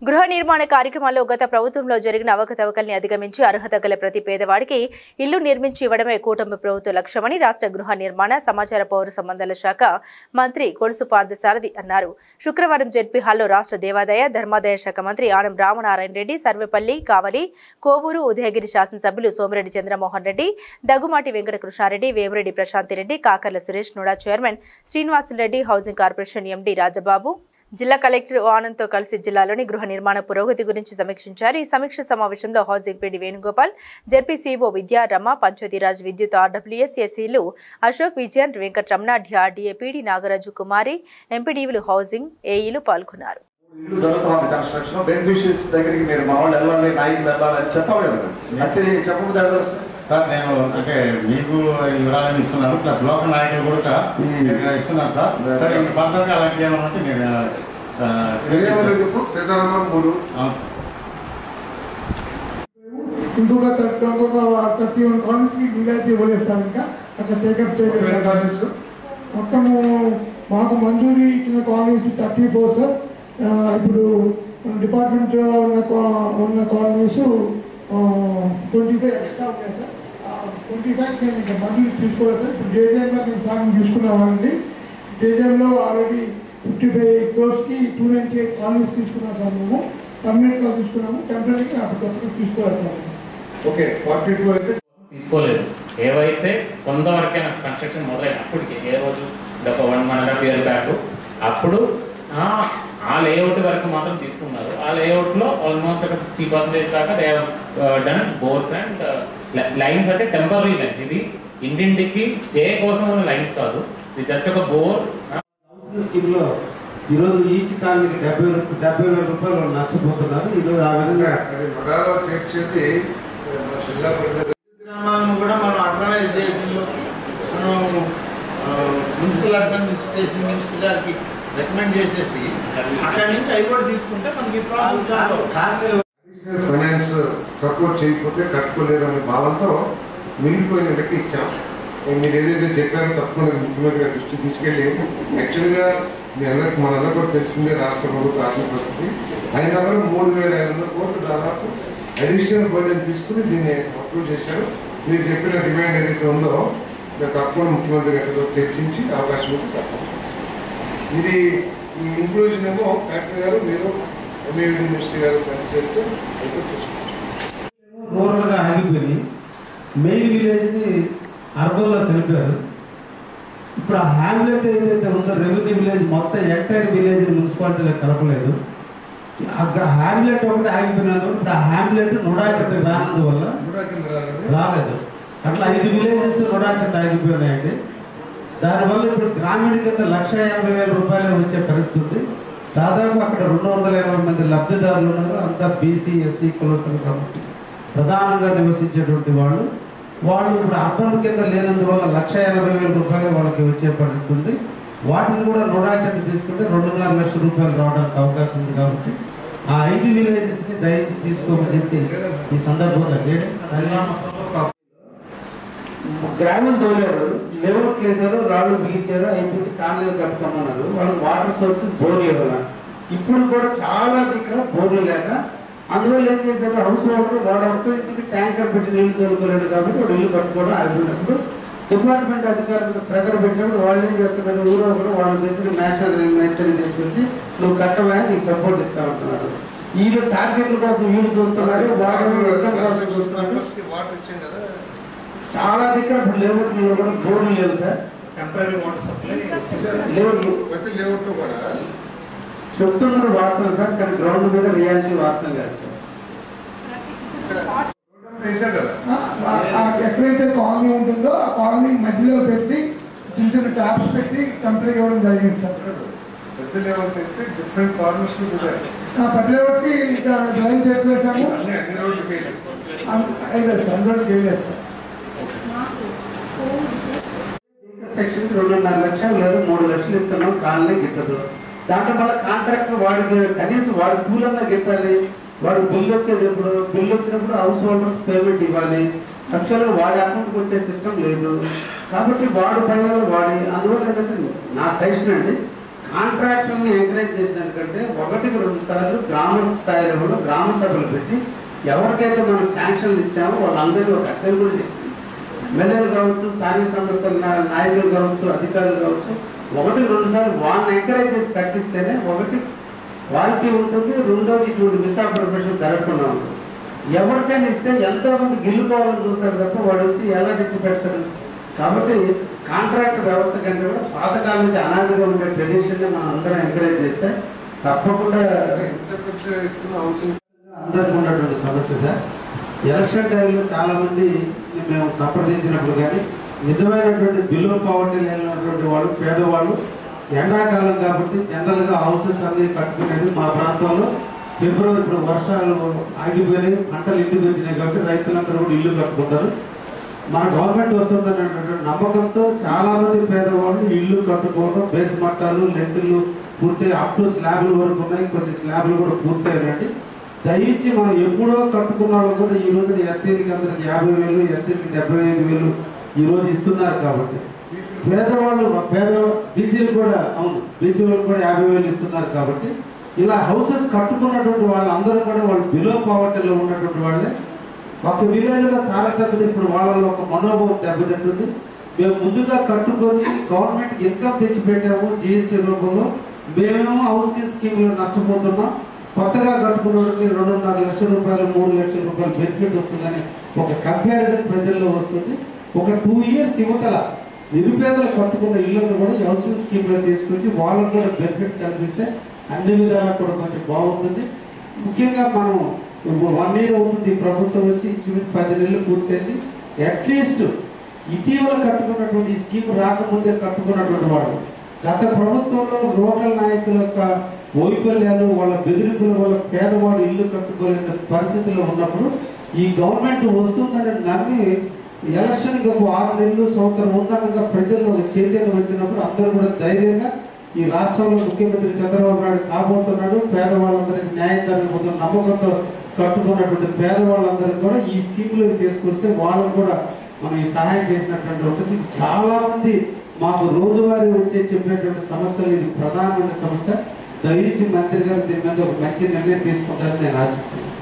గృహ నిర్మాణ కార్యక్రమాల్లో గత ప్రభుత్వంలో జరిగిన అవకతవకల్ని అధిగమించి అర్హత గల ప్రతి పేదవాడికి ఇల్లు నిర్మించి ఇవ్వడమే కూటమి ప్రభుత్వ లక్ష్యమని రాష్ట్ర గృహ నిర్మాణ సమాచార పౌర సంబంధాల శాఖ మంత్రి కొలుసు పార్థసారథి అన్నారు. శుక్రవారం జెడ్పీ హాల్లో రాష్ట్ర దేవాదాయ ధర్మాదాయ శాఖ మంత్రి ఆనం రామనారాయణ రెడ్డి, సర్వేపల్లి, కావలి, కోవూరు, ఉదయగిరి శాసనసభ్యులు Somireddy Chandramohan Reddy, Daggumati Venkata Krishnareddy, Vemireddy Prasanthireddy, Kakarla Suresh, NUDA chairman Srinivasulareddy, housing corporation MD Rajababu, జిల్లా కలెక్టర్ ఆనంద్తో కలిసి జిల్లాలోని గృహ నిర్మాణ పురోగతి గురించి సమీక్షించారు. ఈ సమీక్ష సమావేశంలో housing PD Venugopal, ZP CEO విద్యా రమ, పంచాయతీరాజ్ విద్యుత్ ఆర్డబ్ల్యూఎస్ ఎస్సీలు అశోక్, విజయన్, వెంకటరమణ, డిఆర్డీఏ పీడీ నాగరాజు కుమారి, ఎంపీడీలు, హౌసింగ్ ఏఈలు పాల్గొన్నారు. సార్ నేను అంటే మీకు వివరాలను ఇస్తున్నాను, ప్లస్ లోకల్ నాయకులు కూడా ఇస్తున్నాను సార్. సార్ ఇంకా ఫర్దర్గా అలాంటి ఏమన్నా ఉంటే నేను ఇంకొక 31 కాలనీస్కి వీలైతే ఇవ్వలేస్తాను. ఇంకా అక్కడ టేకప్ కాలనీస్ మొత్తము మాకు మంజూరీ ఇచ్చిన కాలనీస్ 34 సార్. ఇప్పుడు డిపార్ట్మెంట్ ఉన్న కాలనీస్ 25 ఎక్స్ట్రా ఉన్నాయి సార్. 25 నేను ఇంకా మంజూరీ తీసుకోలేదు సార్. ఇప్పుడు జేజేఎంలో మేము సాగు తీసుకున్నామండి. జేజేఎంలో ఆల్రెడీ 55 crores-కి 298 కాలనీస్ తీసుకున్నాం సార్. మేము పర్మనెంట్గా తీసుకున్నాము, టెంపరీగా అప్పటికప్పుడు తీసుకోవాలి. ఓకే, 42 అయితే తీసుకోలేదు. ఏవైతే కొంతవరకైనా కన్స్ట్రక్షన్ మొదలైనప్పటికీ ఏ రోజు ఒక 1.5 years బ్యాక్ అప్పుడు ఆ లేఅవుట్ వరకు మాత్రం తీసుకున్నారు. ఆ లేఅవుట్లో ఆల్మోస్ట్ ఒక 60% దాకా they done bores and lines. అంటే టెంపరీ లైన్స్, ఇది ఇంటింటికి స్టే కోసం ఉన్న లైన్స్ కాదు, ఇది జస్ట్ ఒక బోర్. స్కీమ్లో ఈరోజు ఈచ్ కాలనీకి 70,000 రూపాయలు నష్టపోతున్నారు. ఈరోజు ఆ విధంగా చేర్చేది గ్రామాలను కూడా మనం అర్బనైజ్ చేసిందో మనం మున్సిపల్ అడ్మినిస్ట్రేషన్ మినిస్టర్ గారికి రికమెండ్ చేసేసి అక్కడి నుంచి అవి కూడా తీసుకుంటే మనకి ఫైనాన్స్ సపోర్ట్ చేయకపోతే కట్టుకోలేరనే భావంతో మిగిలిపోయిన లెక్క ఇచ్చాం. మీరు ఏదైతే చెప్పారో తప్పకుండా ముఖ్యమంత్రి గారి దృష్టికి తీసుకెళ్ళి, యాక్చువల్గా మీ అందరికి మనందరూ కూడా తెలిసిందే రాష్ట్ర ప్రభుత్వ ఆర్థిక పరిస్థితి. అయినా కూడా 3,500 కోట్లు దాదాపు అడిషనల్ బడ్జెట్ తీసుకుని దీన్ని అప్రూవ్ చేశారు. మీరు చెప్పిన డిమాండ్ ఏదైతే ఉందో తప్పకుండా ముఖ్యమంత్రి గారితో చర్చించి అవకాశం ఉంది. ఇది ఈ ఇంక్లూజన్ ఏమో కలెక్టర్ గారు, మీరు ఎంఏడి మినిస్టర్ గారు కలిసి చేస్తే అయితే చూసుకోవచ్చు. రూరల్గా ఆగిపోయి మెయిన్ విలేజ్ని అర్బన్లో తెలిపారు. ఇప్పుడు ఆ హ్యామ్లెట్ ఏదైతే ఉందో రెవెన్యూ విలేజ్ మొత్తం ఎంటైర్ విలేజ్ మున్సిపాలిటీలో కలపలేదు. అక్కడ హ్యామ్లెట్ ఒకటి ఆగిపోయినారు. ఇప్పుడు ఆ హ్యామ్లెట్ నుడాకింద రానందువల్ల రాలేదు. అట్లా 5 విలేజెస్ నుడాకింద ఆగిపోయినాయండి. దానివల్ల ఇప్పుడు గ్రామీణ కింద 1,80,000 రూపాయలు వచ్చే పరిస్థితి. దాదాపు అక్కడ 220 మంది లబ్ధిదారులు ఉన్నారు. అంతా బీసీ, ఎస్సీ కులస్తులు కాబట్టి ప్రధానంగా నివసించేటువంటి వాళ్ళు ఇప్పుడు అర్బన్ కింద లేనందువల్ల 1,80,000 రూపాయలు వాళ్ళకి వచ్చే పరిస్థితి. వాటిని కూడా నుడా కింద తీసుకుంటే 2.5 లక్షల రూపాయలు రావడానికి అవకాశం ఉంది. కాబట్టి ఆ 5 విలేజెస్ని దయచేసి తీసుకోమని చెప్పి ఈ సందర్భంగా గ్రామం తోలేరు, లెవెల్ కేసారు, రాళ్ళు బిగించారు, అయిపోతే కాలనీలు కట్టుకోమన్నారు. వాళ్ళకి వాటర్ సోర్స్ బోర్లు ఇవ్వాలి. ఇప్పుడు కూడా చాలా దగ్గర బోర్లు లేక అందువల్ల ఏం చేశారు, హౌస్ వాటర్ వాడవతో ఇంటికి ట్యాంకర్ పెట్టి నీళ్లు తోలుకోలేడు. కాబట్టి వాడు ఇల్లు కట్టుకోవడం ఆగిపోయినప్పుడు డిపార్ట్మెంట్ అధికారులకు ప్రెజర్ పెట్టినప్పుడు వాళ్ళు ఏం చేస్తున్నారు, ఊరో కూడా వాళ్ళ దగ్గర నేషనల్ మేస్త్రిని తీసుకొచ్చి నువ్వు కట్టమా, నీకు సపోర్ట్ ఇస్తా ఉంటున్నారు. వీళ్ళు టార్గెట్ల కోసం వీళ్ళు చూస్తున్నారు, చాలా దగ్గర ఇప్పుడు లేఅవుట్లో కూడా బోర్లు లేవు సార్. టెంపరీ వాటర్ సప్లై చెప్తున్నారు వాస్తవం సార్, కానీ గ్రౌండ్ మీద రియాలిటీ వాస్తవం కాదు సార్. ఎక్కడైతే కాలనీ ఉంటుందో ఆ కాలనీ మధ్యలో తెచ్చి చిన్న చిన్న ట్యాప్స్ పెట్టి కంప్లీట్ ఇవ్వడం జరిగింది సార్. పెద్ద లెవెల్ అయితే డిఫరెంట్ కార్నర్స్ పెద్ద లెవెల్కి డ్రైన్ చేసేసాము. 5 వేస్తాం. సెక్షన్ 2.5 లక్షలు లేదా 3 లక్షలు ఇస్తున్నాం, కాలనీ గిట్టదు. దాంట్లో మళ్ళీ కాంట్రాక్టర్ వాడికి కనీసం వాడి కూలన్నా గిట్టాలి. వాడు బిల్లు వచ్చినప్పుడు హౌస్ హోల్డర్స్ పేమెంట్ ఇవ్వాలి. యాక్చువల్గా వాడి అకౌంట్కి వచ్చే సిస్టమ్ లేదు. కాబట్టి వాడు పైన వాడి అందువల్ల ఏంటంటే నా సజెషన్ అండి, కాంట్రాక్టర్ని ఎంకరేజ్ చేసినకంటే 1-2 సార్లు గ్రామ స్థాయిలో గ్రామ సభలు పెట్టి ఎవరికైతే మనం శాంక్షన్లు ఇచ్చామో వాళ్ళందరినీ ఒక అసెంబ్లీ చేసి ఎమ్మెల్యేలు కావచ్చు, స్థానిక సంస్థల నాయకులు కావచ్చు, అధికారులు కావచ్చు, 1-2 సార్లు వాళ్ళని ఎంకరేజ్ చేసి కట్టిస్తేనే ఒకటి క్వాలిటీ ఉంటుంది, రెండోది ఇటువంటి మిస్అప్రోప్రియేషన్ జరగకుండా ఉంటుంది. ఎవరికైనా ఇస్తే ఎంతోమంది గిల్లుకోవాలని చూస్తారు తప్ప వాడు వచ్చి ఎలా తెచ్చి పెడతారు. కాబట్టి కాంట్రాక్ట్ వ్యవస్థ కంటే కూడా పాతకాలం నుంచి అనాదిగా ఉండే ట్రెడిషన్ మనం అందరం ఎంకరేజ్ చేస్తే తప్పకుండా అందరికీ ఉన్నటువంటి సమస్య సార్. ఎలక్షన్ టైంలో చాలా మంది మేము సంప్రదించినప్పుడు కానీ నిజమైనటువంటి బిలో పవర్టీ లేనటువంటి వాళ్ళు, పేదవాళ్ళు ఎండాకాలం కాబట్టి జనరల్గా హౌసెస్ అన్ని కట్టుకునేది మా ప్రాంతంలో ఫిబ్రవరి ఇప్పుడు వర్షాలు ఆగిపోయినాయి, పంటలు ఇంటికి వచ్చినాయి కాబట్టి రైతులందరూ కూడా ఇల్లు కట్టుకుంటారు. మన గవర్నమెంట్ వస్తుందనేటువంటి నమ్మకంతో చాలా మంది పేదవాళ్ళు ఇల్లు కట్టుకోవడం, బేస్ మట్టాలు లెంకులు పూర్తి అప్ టు స్లాబ్ల వరకు ఉన్నాయి, కొన్ని స్లాబ్లు కూడా పూర్తయినాయండి. దయించి మనం ఎప్పుడో కట్టుకున్న వాళ్ళు కూడా ఈ రోజు ఎస్సీలకి అందరికి 50,000, ఎస్టీలకి 75,000 ఈ రోజు ఇస్తున్నారు. కాబట్టి పేదవాళ్ళు బీసీలు కూడా బీసీ వాళ్ళు కూడా 50,000 ఇస్తున్నారు. కాబట్టి ఇలా హౌసెస్ కట్టుకున్నటువంటి వాళ్ళందరూ కూడా వాళ్ళు బిలో పవర్టీలో ఉన్నటువంటి వాళ్ళే. ఒక విలేజ్లో తారతమ్యం ఇప్పుడు వాళ్ళలో ఒక మనోభావం దెబ్బతింటుంది. మేము ముందుగా కట్టుకొని గవర్నమెంట్కి ఇన్కమ్ తెచ్చిపెట్టాము జిఎస్టీ రూపంలో, మేమేమో హౌసింగ్ స్కీమ్లో నష్టపోతున్నాం. కొత్తగా కట్టుకున్నోడికి 2.5 లక్షల రూపాయలు 3 లక్షల రూపాయలు బెనిఫిట్ వస్తుందని ఒక కంపారిజన్ ప్రజల్లో వస్తుంది. ఒక 2 ఇయర్స్ యువతల నిరుపేదలు కట్టుకున్న ఇళ్లను కూడా హౌసింగ్ స్కీమ్లో తీసుకొచ్చి వాళ్ళకు కూడా బెనిఫిట్ కల్పిస్తే అన్ని విధాలా కూడా కొంచెం బాగుంటుంది. ముఖ్యంగా మనం 1 ఇయర్ అవుతుంది ప్రభుత్వం వచ్చి 10 నెలలు పూర్తయింది. అట్లీస్ట్ ఇటీవల కట్టుకున్నటువంటి స్కీమ్ రాకముందే కట్టుకున్నటువంటి వాడు గత ప్రభుత్వంలో లోకల్ నాయకుల యొక్క వైఫల్యాలు, వాళ్ళ బెదిరింపుల వల్ల పేదవాడు ఇల్లు కట్టుకోలేని పరిస్థితుల్లో ఉన్నప్పుడు ఈ గవర్నమెంట్ వస్తుందని నమ్మి ఎలక్షన్కి ఒక 6 నెలలు సంవత్సరం ఉన్నతంగా ప్రజల్లో ఒక చైతన్యం వచ్చినప్పుడు అందరూ కూడా ధైర్యంగా ఈ రాష్ట్రంలో ముఖ్యమంత్రి చంద్రబాబు నాయుడు కాబోతున్నాడు, పేదవాళ్ళందరికీ న్యాయం జరగబోతున్న నమ్మకంతో కట్టుకున్నటువంటి పేదవాళ్ళందరికీ కూడా ఈ స్కీమ్లోకి తీసుకొస్తే వాళ్ళకు కూడా మనం ఈ సహాయం చేసినటువంటి ఉంటుంది. చాలా మంది మాకు రోజువారీ వచ్చే చెప్పేటువంటి సమస్యలు ఇది ప్రధానమైన సమస్య. దయించి మంత్రి గారు దీని మీద ఒక మంచి నిర్ణయం తీసుకుంటారని నేను ఆశిస్తున్నాను.